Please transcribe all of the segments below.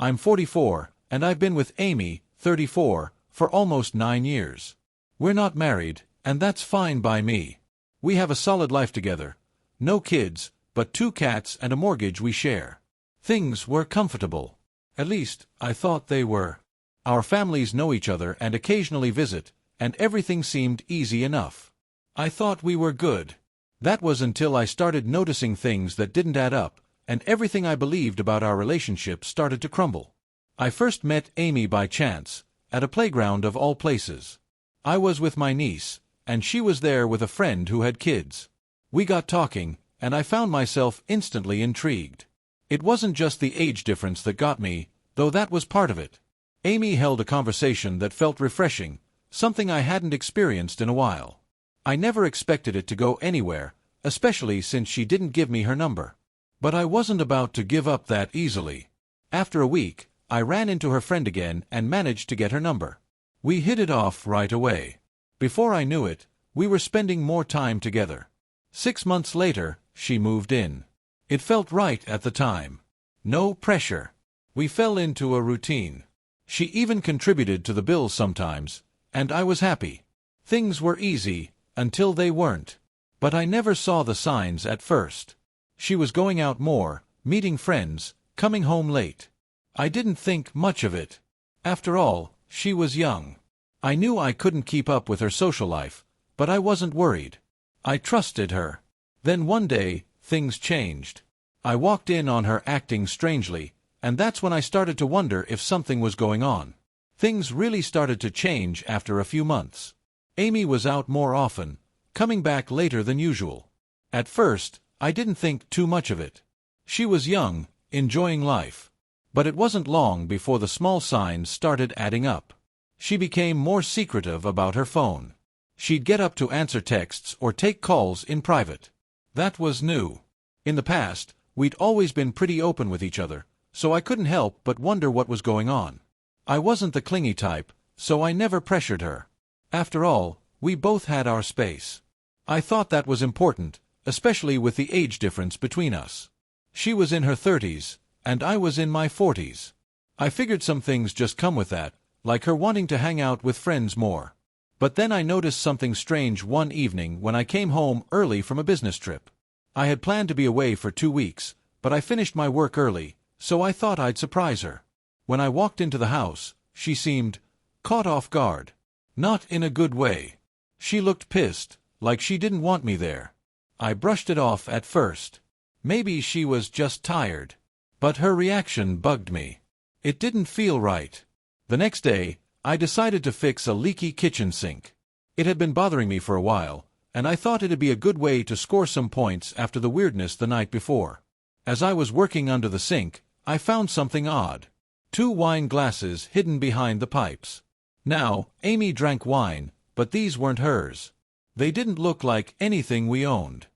I'm 44, and I've been with Amy, 34, for almost 9 years. We're not married, and that's fine by me. We have a solid life together. No kids, but 2 cats and a mortgage we share. Things were comfortable. At least, I thought they were. Our families know each other and occasionally visit, and everything seemed easy enough. I thought we were good. That was until I started noticing things that didn't add up, and everything I believed about our relationship started to crumble. I first met Amy by chance, at a playground of all places. I was with my niece, and she was there with a friend who had kids. We got talking, and I found myself instantly intrigued. It wasn't just the age difference that got me, though that was part of it. Amy held a conversation that felt refreshing, something I hadn't experienced in a while. I never expected it to go anywhere, especially since she didn't give me her number. But I wasn't about to give up that easily. After a week, I ran into her friend again and managed to get her number. We hit it off right away. Before I knew it, we were spending more time together. 6 months later, she moved in. It felt right at the time. No pressure. We fell into a routine. She even contributed to the bills sometimes, and I was happy. Things were easy, until they weren't. But I never saw the signs at first. She was going out more, meeting friends, coming home late. I didn't think much of it. After all, she was young. I knew I couldn't keep up with her social life, but I wasn't worried. I trusted her. Then one day, things changed. I walked in on her acting strangely, and that's when I started to wonder if something was going on. Things really started to change after a few months. Amy was out more often, coming back later than usual. At first, I didn't think too much of it. She was young, enjoying life. But it wasn't long before the small signs started adding up. She became more secretive about her phone. She'd get up to answer texts or take calls in private. That was new. In the past, we'd always been pretty open with each other, so I couldn't help but wonder what was going on. I wasn't the clingy type, so I never pressured her. After all, we both had our space. I thought that was important, especially with the age difference between us. She was in her 30s, and I was in my 40s. I figured some things just come with that, like her wanting to hang out with friends more. But then I noticed something strange one evening when I came home early from a business trip. I had planned to be away for 2 weeks, but I finished my work early, so I thought I'd surprise her. When I walked into the house, she seemed caught off guard. Not in a good way. She looked pissed, like she didn't want me there. I brushed it off at first. Maybe she was just tired. But her reaction bugged me. It didn't feel right. The next day, I decided to fix a leaky kitchen sink. It had been bothering me for a while, and I thought it'd be a good way to score some points after the weirdness the night before. As I was working under the sink, I found something odd. 2 wine glasses hidden behind the pipes. Now, Amy drank wine, but these weren't hers. They didn't look like anything we owned.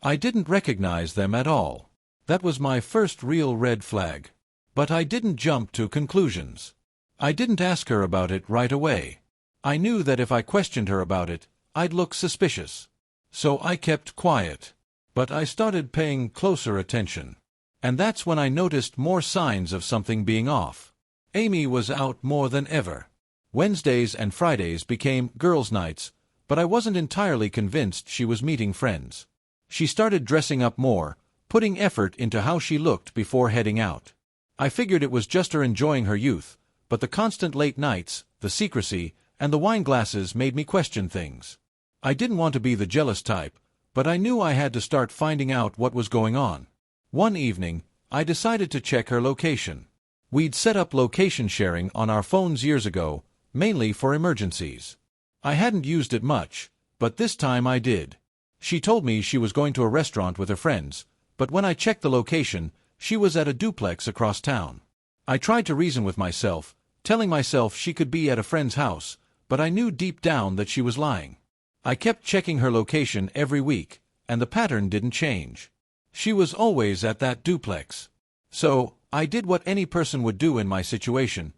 I didn't recognize them at all. That was my first real red flag. But I didn't jump to conclusions. I didn't ask her about it right away. I knew that if I questioned her about it, I'd look suspicious. So I kept quiet. But I started paying closer attention. And that's when I noticed more signs of something being off. Amy was out more than ever. Wednesdays and Fridays became girls' nights, but I wasn't entirely convinced she was meeting friends. She started dressing up more, putting effort into how she looked before heading out. I figured it was just her enjoying her youth, but the constant late nights, the secrecy, and the wine glasses made me question things. I didn't want to be the jealous type, but I knew I had to start finding out what was going on. One evening, I decided to check her location. We'd set up location sharing on our phones years ago, mainly for emergencies. I hadn't used it much, but this time I did. She told me she was going to a restaurant with her friends, but when I checked the location, she was at a duplex across town. I tried to reason with myself, telling myself she could be at a friend's house, but I knew deep down that she was lying. I kept checking her location every week, and the pattern didn't change. She was always at that duplex. So, I did what any person would do in my situation.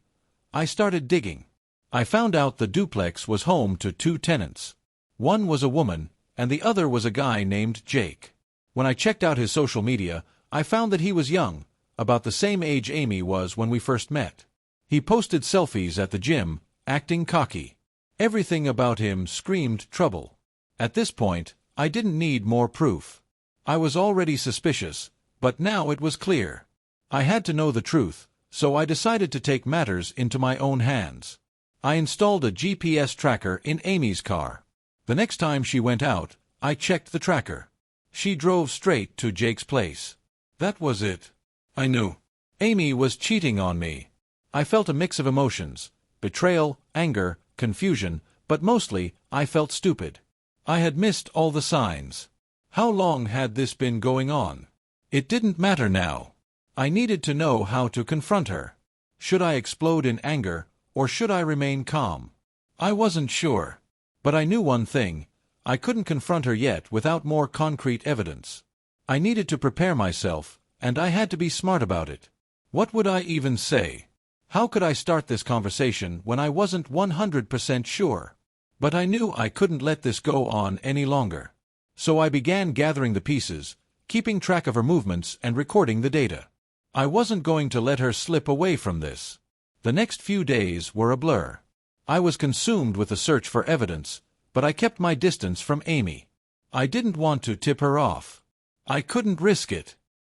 I started digging. I found out the duplex was home to 2 tenants. One was a woman, and the other was a guy named Jake. When I checked out his social media, I found that he was young, about the same age Amy was when we first met. He posted selfies at the gym, acting cocky. Everything about him screamed trouble. At this point, I didn't need more proof. I was already suspicious, but now it was clear. I had to know the truth, so I decided to take matters into my own hands. I installed a GPS tracker in Amy's car. The next time she went out, I checked the tracker. She drove straight to Jake's place. That was it. I knew. Amy was cheating on me. I felt a mix of emotions: betrayal, anger, confusion, but mostly, I felt stupid. I had missed all the signs. How long had this been going on? It didn't matter now. I needed to know how to confront her. Should I explode in anger, or should I remain calm? I wasn't sure. But I knew one thing: I couldn't confront her yet without more concrete evidence. I needed to prepare myself, and I had to be smart about it. What would I even say? How could I start this conversation when I wasn't 100% sure? But I knew I couldn't let this go on any longer. So I began gathering the pieces, keeping track of her movements and recording the data. I wasn't going to let her slip away from this. The next few days were a blur. I was consumed with the search for evidence, but I kept my distance from Amy. I didn't want to tip her off. I couldn't risk it.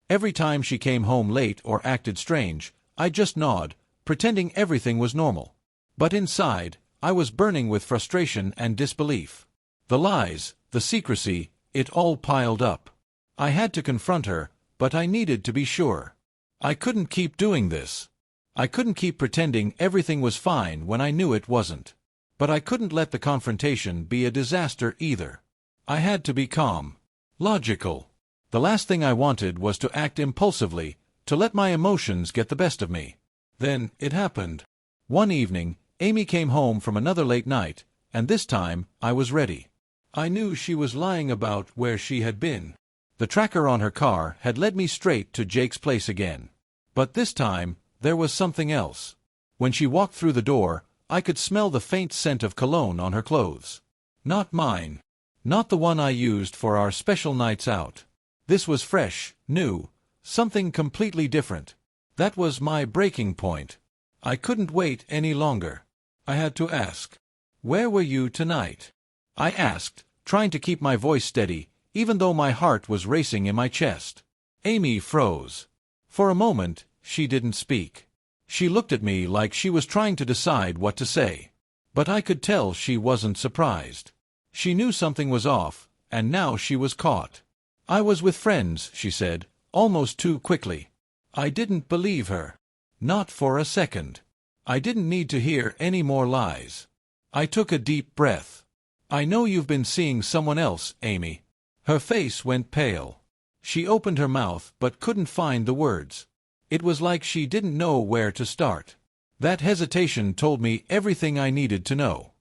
Every time she came home late or acted strange, I just nodded, pretending everything was normal. But inside, I was burning with frustration and disbelief. The lies, the secrecy, it all piled up. I had to confront her, but I needed to be sure. I couldn't keep doing this. I couldn't keep pretending everything was fine when I knew it wasn't. But I couldn't let the confrontation be a disaster either. I had to be calm. Logical. The last thing I wanted was to act impulsively, to let my emotions get the best of me. Then, it happened. One evening, Amy came home from another late night, and this time, I was ready. I knew she was lying about where she had been. The tracker on her car had led me straight to Jake's place again. But this time, there was something else. When she walked through the door, I could smell the faint scent of cologne on her clothes. Not mine. Not the one I used for our special nights out. This was fresh, new, something completely different. That was my breaking point. I couldn't wait any longer. I had to ask, "Where were you tonight?" I asked, trying to keep my voice steady, even though my heart was racing in my chest. Amy froze. For a moment, she didn't speak. She looked at me like she was trying to decide what to say. But I could tell she wasn't surprised. She knew something was off, and now she was caught. "I was with friends," she said, almost too quickly. I didn't believe her. Not for a second. I didn't need to hear any more lies. I took a deep breath. "I know you've been seeing someone else, Amy." Her face went pale. She opened her mouth but couldn't find the words. It was like she didn't know where to start. That hesitation told me everything I needed to know.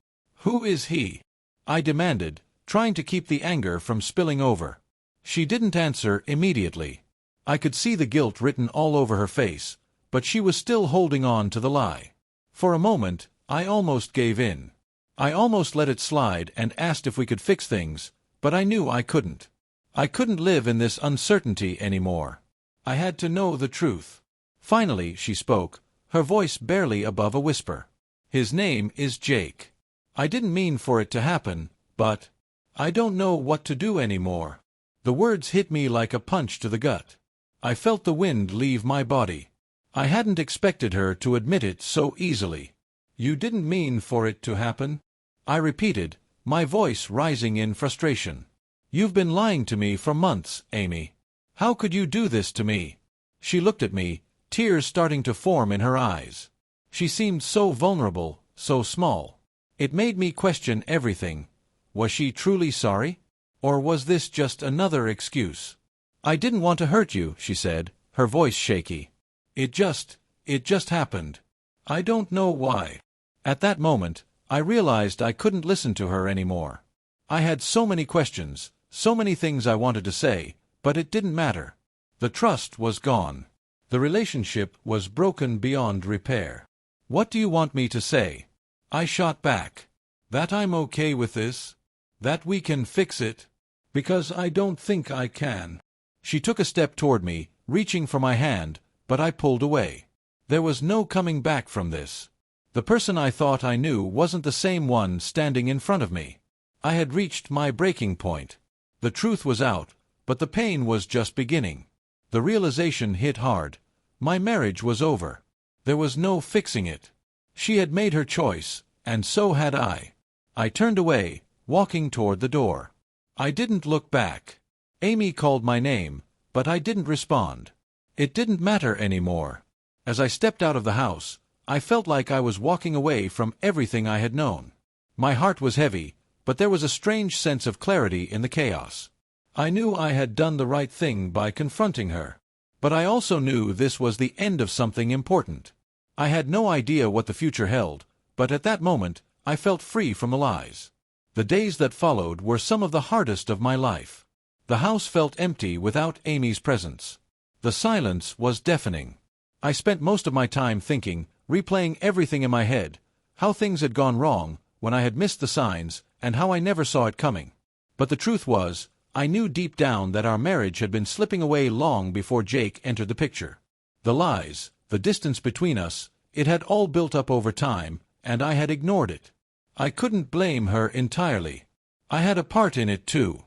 "Who is he?" I demanded, trying to keep the anger from spilling over. She didn't answer immediately. I could see the guilt written all over her face, but she was still holding on to the lie. For a moment, I almost gave in. I almost let it slide and asked if we could fix things, but I knew I couldn't. I couldn't live in this uncertainty anymore. I had to know the truth. Finally, she spoke, her voice barely above a whisper. "His name is Jake. I didn't mean for it to happen, but I don't know what to do anymore." The words hit me like a punch to the gut. I felt the wind leave my body. I hadn't expected her to admit it so easily. "You didn't mean for it to happen?" I repeated, my voice rising in frustration. "You've been lying to me for months, Amy. How could you do this to me?" She looked at me, tears starting to form in her eyes. She seemed so vulnerable, so small. It made me question everything. Was she truly sorry? Or was this just another excuse? "I didn't want to hurt you," she said, her voice shaky. It just happened. I don't know why." At that moment, I realized I couldn't listen to her anymore. I had so many questions, so many things I wanted to say, but it didn't matter. The trust was gone. The relationship was broken beyond repair. "What do you want me to say?" I shot back. "That I'm okay with this? That we can fix it? Because I don't think I can." She took a step toward me, reaching for my hand, but I pulled away. There was no coming back from this. The person I thought I knew wasn't the same one standing in front of me. I had reached my breaking point. The truth was out, but the pain was just beginning. The realization hit hard. My marriage was over. There was no fixing it. She had made her choice, and so had I. I turned away, walking toward the door. I didn't look back. Amy called my name, but I didn't respond. It didn't matter anymore. As I stepped out of the house, I felt like I was walking away from everything I had known. My heart was heavy, but there was a strange sense of clarity in the chaos. I knew I had done the right thing by confronting her. But I also knew this was the end of something important. I had no idea what the future held, but at that moment, I felt free from the lies. The days that followed were some of the hardest of my life. The house felt empty without Amy's presence. The silence was deafening. I spent most of my time thinking, replaying everything in my head, how things had gone wrong, when I had missed the signs, and how I never saw it coming. But the truth was, I knew deep down that our marriage had been slipping away long before Jake entered the picture. The lies, the distance between us, it had all built up over time, and I had ignored it. I couldn't blame her entirely. I had a part in it too.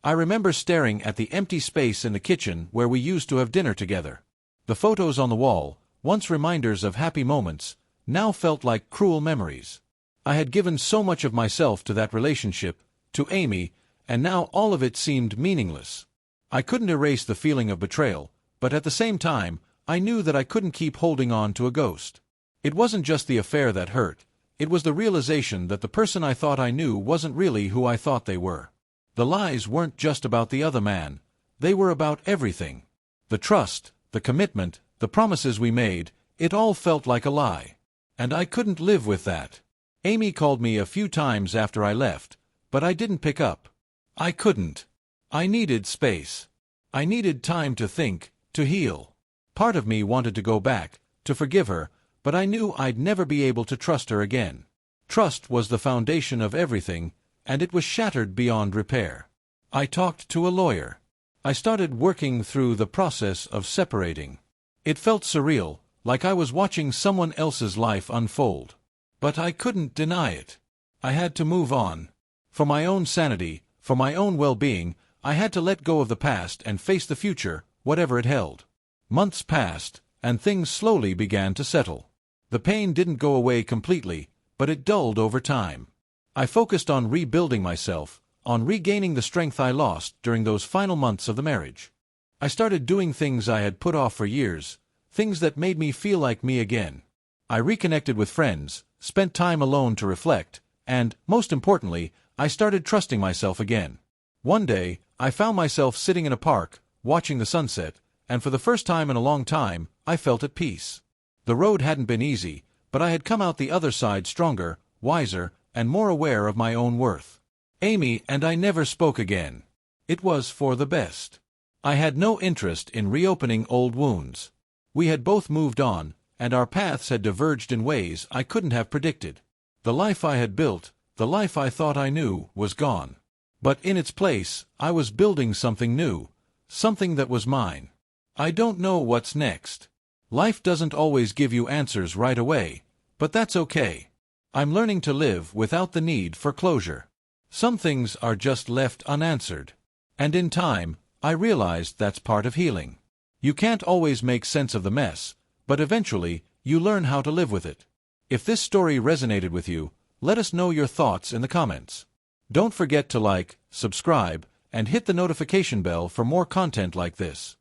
I remember staring at the empty space in the kitchen where we used to have dinner together. The photos on the wall, once reminders of happy moments, now felt like cruel memories. I had given so much of myself to that relationship, to Amy, and now all of it seemed meaningless. I couldn't erase the feeling of betrayal, but at the same time, I knew that I couldn't keep holding on to a ghost. It wasn't just the affair that hurt, it was the realization that the person I thought I knew wasn't really who I thought they were. The lies weren't just about the other man, they were about everything. The trust, the commitment, the promises we made, it all felt like a lie. And I couldn't live with that. Amy called me a few times after I left, but I didn't pick up. I couldn't. I needed space. I needed time to think, to heal. Part of me wanted to go back, to forgive her, but I knew I'd never be able to trust her again. Trust was the foundation of everything, and it was shattered beyond repair. I talked to a lawyer. I started working through the process of separating. It felt surreal, like I was watching someone else's life unfold. But I couldn't deny it. I had to move on. For my own sanity, for my own well-being, I had to let go of the past and face the future, whatever it held. Months passed, and things slowly began to settle. The pain didn't go away completely, but it dulled over time. I focused on rebuilding myself, on regaining the strength I lost during those final months of the marriage. I started doing things I had put off for years, things that made me feel like me again. I reconnected with friends, spent time alone to reflect, and, most importantly, I started trusting myself again. One day, I found myself sitting in a park, watching the sunset, and for the first time in a long time, I felt at peace. The road hadn't been easy, but I had come out the other side stronger, wiser, and more aware of my own worth. Amy and I never spoke again. It was for the best. I had no interest in reopening old wounds. We had both moved on, and our paths had diverged in ways I couldn't have predicted. The life I had built, the life I thought I knew, was gone. But in its place, I was building something new, something that was mine. I don't know what's next. Life doesn't always give you answers right away, but that's okay. I'm learning to live without the need for closure. Some things are just left unanswered. And in time, I realized that's part of healing. You can't always make sense of the mess, but eventually, you learn how to live with it. If this story resonated with you, let us know your thoughts in the comments. Don't forget to like, subscribe, and hit the notification bell for more content like this.